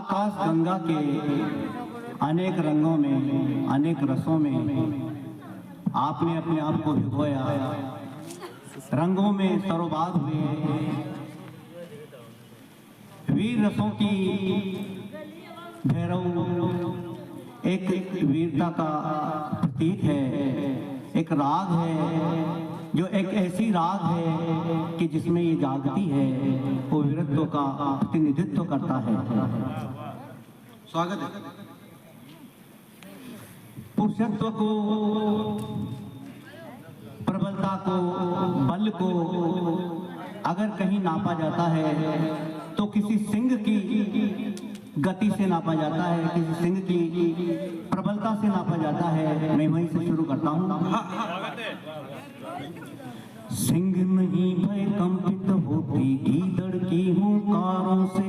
आकाश गंगा के अनेक रंगों में, अनेक रसों में आपने अपने आप को भिगोया। रंगों में सरोबार हुए, वीर रसों की भैरव एक वीरता का प्रतीक है, एक राग है जो एक ऐसी राग है कि जिसमें ये जागती है, वो वीरत्व का प्रतिनिधित्व करता है। स्वागत है। पुरुषत्व को, प्रबलता को, बल को अगर कहीं नापा जाता है तो किसी सिंह की गति से नापा जाता है, किसी सिंह की प्रबलता से नापा जाता है। मैं वहीं से शुरू करता हूँ। सिंह नहीं भय कंपित होती गीदड़ की हुंकारों से,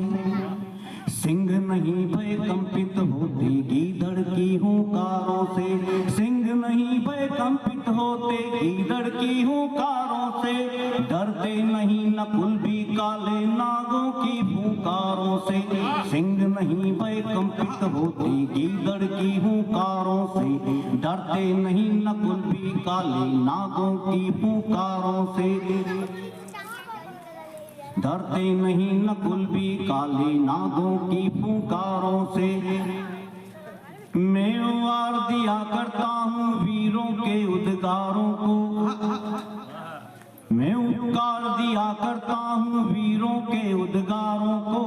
सिंह नहीं भय कंपित होते गीदड़ की हुंकारों से, सिंह नहीं भय कंपित होते गीदड़ की हुंकारों से, डरते नहीं नकुल भी काले नागों की फुकारों से, सिंह नहीं भय कंपित होते गीदड़ की हुंकारों से, डरते नहीं नकुल भी काले नागों की फुकारों से, डरते नहीं नकुल भी काले नागों की पुकारों से। मैं वार दिया करता हूँ वीरों के उद्गारों को, मैं उपकार दिया करता हूँ वीरों के उद्गारों को,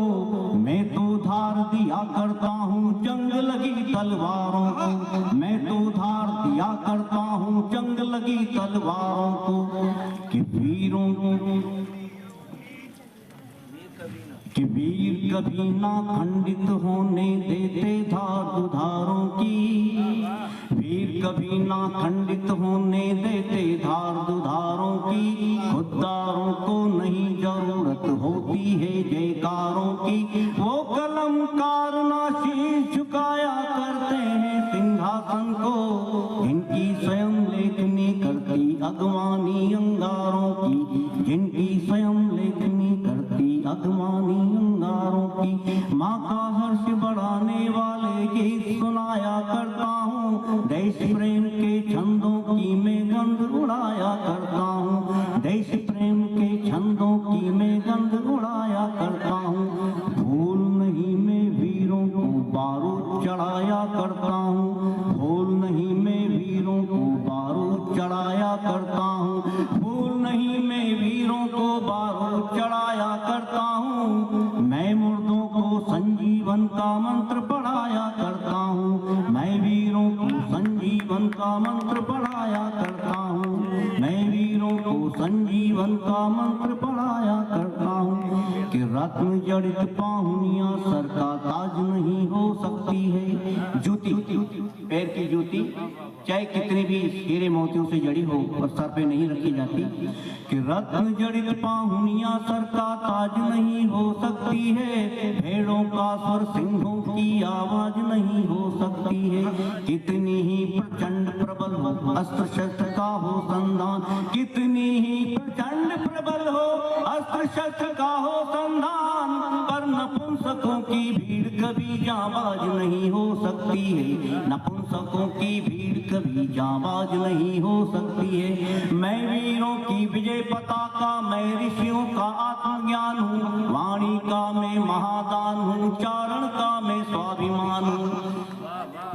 मैं तो धार दिया करता हूँ जंग लगी तलवारों को, मैं तो धार दिया करता हूँ जंग लगी तलवारों को, कि वीरों कि वीर कभी ना खंडित होने देते धार दुधारों की, वीर कभी ना खंडित होने देते धार दुधारों की, खुद्दारों को नहीं जरूरत होती है जयकारों की, वो कलमकार ना शीश झुकाया करते हैं सिंहासन को, जिनकी स्वयं लेखनी करती अगवानी अंगारों की, जिनकी स्वयं लेखनी करती अगवानी अंगारों की। माँ का हर्ष बढ़ाने वाले गीत सुनाया करता हूँ, देश प्रेम के छंदों की मैं गंध उड़ाया करता हूँ, देश प्रेम के छंदों की मैं गंध उड़ाया करता हूँ। भूल नहीं मैं वीरों को बारूद चढ़ाया करता हूँ, भूल नहीं मैं वीरों को बारूद चढ़ाया करता हूँ, भूल नहीं मैं वीरों को बारूद चढ़ाया करता हूँ। मैं मुर्दों को संजीवन का मंत्र पढ़ाया करता हूँ, मैं वीरों को संजीवन का मंत्र पढ़ाया करता हूँ, मैं वीरों को संजीवन का मंत्र पढ़ाया करता हूँ। कि रत्न जड़ित पाहुनियां सर का ताज नहीं हो सकती है, जूती पैर की जूती चाहे कितनी भी हीरे मोतियों से जड़ी हो और सर पे नहीं रखी जाती। कि रत्न जड़ित पाहुनियां सर का ताज नहीं हो सकती है, भेड़ों का स्वर सिंहों की आवाज नहीं हो सकती है। कितनी ही प्रचंड प्रबल हो अस्त्र शस्त्र का हो संधान, कितनी ही प्रचंड प्रबल हो अस्त्र शस्त्र का हो संधान, पर नपुंसकों की भीड़ कभी जाबाज नहीं हो सकती है, नपुंसकों की भीड़ कभी जाबाज नहीं हो सकती है। मैं वीरों की विजय पताका, मैं ऋषियों का आत्मज्ञान हूँ, वाणी का मैं महादान हूँ, चारण का मैं स्वाभिमान हूँ।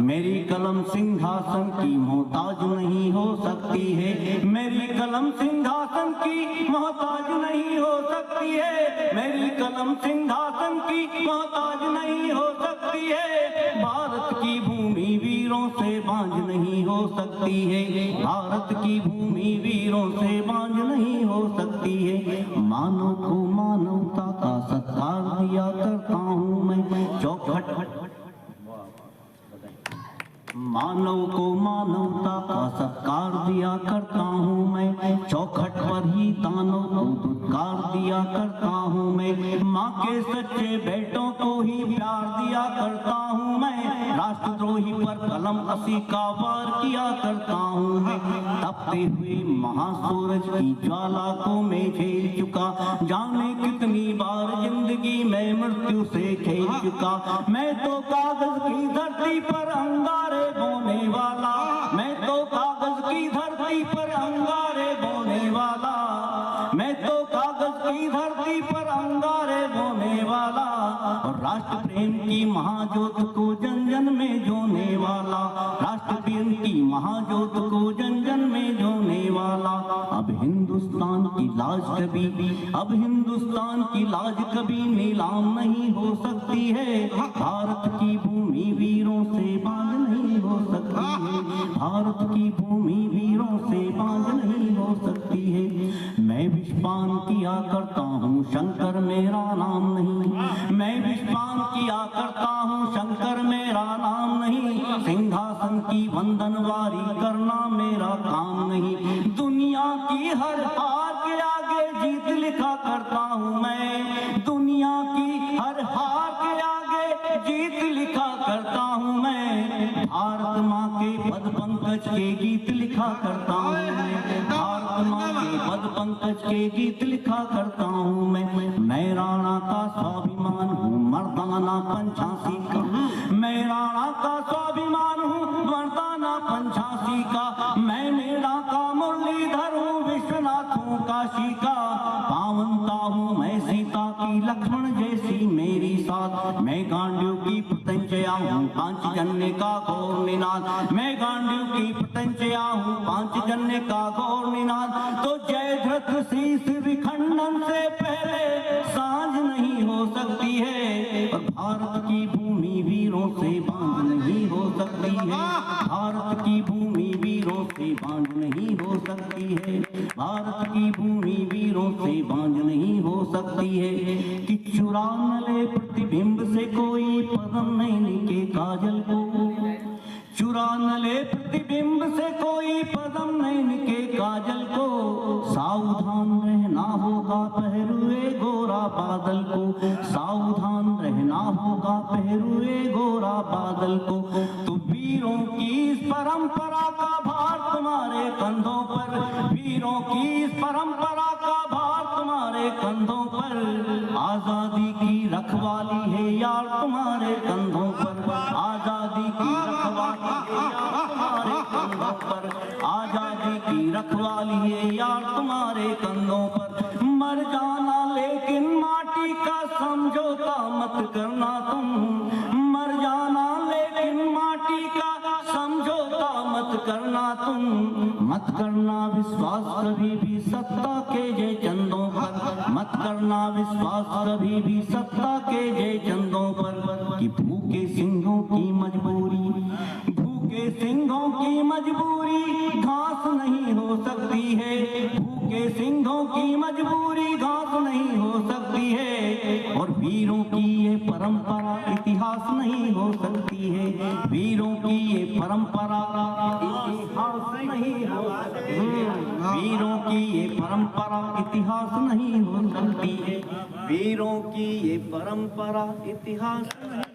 मेरी कलम सिंहासन की मोहताज नहीं हो सकती है, मेरी कलम सिंहासन की मोहताज नहीं हो सकती है, मेरी कलम सिंहासन की मोहताज नहीं हो सकती है। भारत की भूमि वीरों से बांझ नहीं हो सकती है, भारत की भूमि वीरों से बांझ नहीं हो सकती है। मानव को मानवता का सत्कार दिया करता हूँ मैं चौखट, मानव को मानवता का सत्कार दिया करता हूँ मैं चौखट पर ही दानों को दुत्कार दिया करता हूँ मैं। माँ के सच्चे बेटों को ही प्यार दिया करता हूँ मैं, राष्ट्र राष्ट्रद्रोही पर कलम असी का वार किया करता हूँ मैं। तपते हुए महासूरज की ज्वाला को मैं झेल चुका, जाने कितनी बार जिंदगी में मृत्यु से खेल चुका। मैं तो कागज की धरती पर अंगारे बोने वाला, मैं तो कागज की धरती पर अंगारे बोने वाला, मैं तो कागज की धरती पर अंगारे बोने वाला। और राष्ट्र प्रेम की महाज्योत को जन जन में जोने वाला, राष्ट्र प्रेम की महाज्योत को जन जन में जोने वाला। अब हिंदुस्तान की लाज कभी, अब हिंदुस्तान की लाज कभी नीलाम नहीं हो सकती है। भारत की भूमि वीरों से बांझ नहीं हो सकती है, भारत की भूमि वीरों से बांझ नहीं हो सकती है। मैं विषपान किया करता हूँ, शंकर मेरा नाम नहीं, मैं विषपान किया करता हूँ, शंकर मेरा नाम नहीं। सिंहासन की वंदनवारी करना मेरा काम नहीं। दुनिया की हर हार के आगे जीत लिखा करता हूँ मैं, दुनिया की हर हार के आगे जीत लिखा करता हूँ मैं। भारत माँ के पद पंकज के गीत लिखा करता हूँ मैं, भारत माँ के पद पंकज के गीत लिखा करता हूँ मैं राणा का स्वाभिमान हूँ, मर्दाना पंचासी का, मैं राणा का स्वाभिमान हूँ, मर्दाना पंचासी का। मैं मेरा का मुरलीधर हूँ, विश्वनाथ हूँ काशी का। पावनता हूँ मैं सीता की, लक्ष्मण जैसी मेरी साथ। मैं गांडीव की प्रत्यंचया हूँ, पांचजन्य का घोर निनाद, मैं गांडीव की प्रत्यंचया हूँ, पांचजन्य का घोर निनाद। तो जयद्रथ शीश विखंडन से पहले सांझ नहीं हो सकती है, और भारत की भूमि वीरों से बांझ नहीं हो सकती है, भारत की भूमि वीरों से बांझ नहीं हो सकती है, भारत की भूमि वीरों से बांझ नहीं हो सकती है। कि चुरा न ले प्रतिबिंब से कोई पदम नैन के काजल को, चुरा न ले प्रतिबिंब से कोई पदम नैन के काजल को। सावधान रहना होगा पहरुए गोरा बादल को, सावधान रहना होगा पहरुए गोरा बादल को। तो वीरों की इस परंपरा का भार तुम्हारे कंधों पर, वीरों की इस परंपरा का भार तुम्हारे कंधों पर। आजादी की रखवाली है यार तुम्हारे कंधों पर, आजादी की रखवाली है यार तुम्हारे कंधों पर, आजादी की रखवाली है यार तुम्हारे कंधों पर। मर जाना लेकिन माटी का समझौता मत करना तुम, मर जाना लेकिन माटी का समझौता मत करना तुम। मत करना विश्वास कभी भी सत्ता के जय चंदों पर, मत करना विश्वास कभी भी सत्ता के जय चंदों पर। कि भूखे सिंहों की मजबूरी, भूखे सिंहों की मजबूरी घास नहीं हो सकती है, भूखे सिंहों की मजबूरी घास नहीं हो सकती है। और वीरों की ये परंपरा इतिहास नहीं हो सकती है, वीरों की ये परंपरा इतिहास नहीं हो सकती है, वीरों की ये परंपरा इतिहास नहीं हो सकती है, वीरों की ये परंपरा इतिहास नहीं।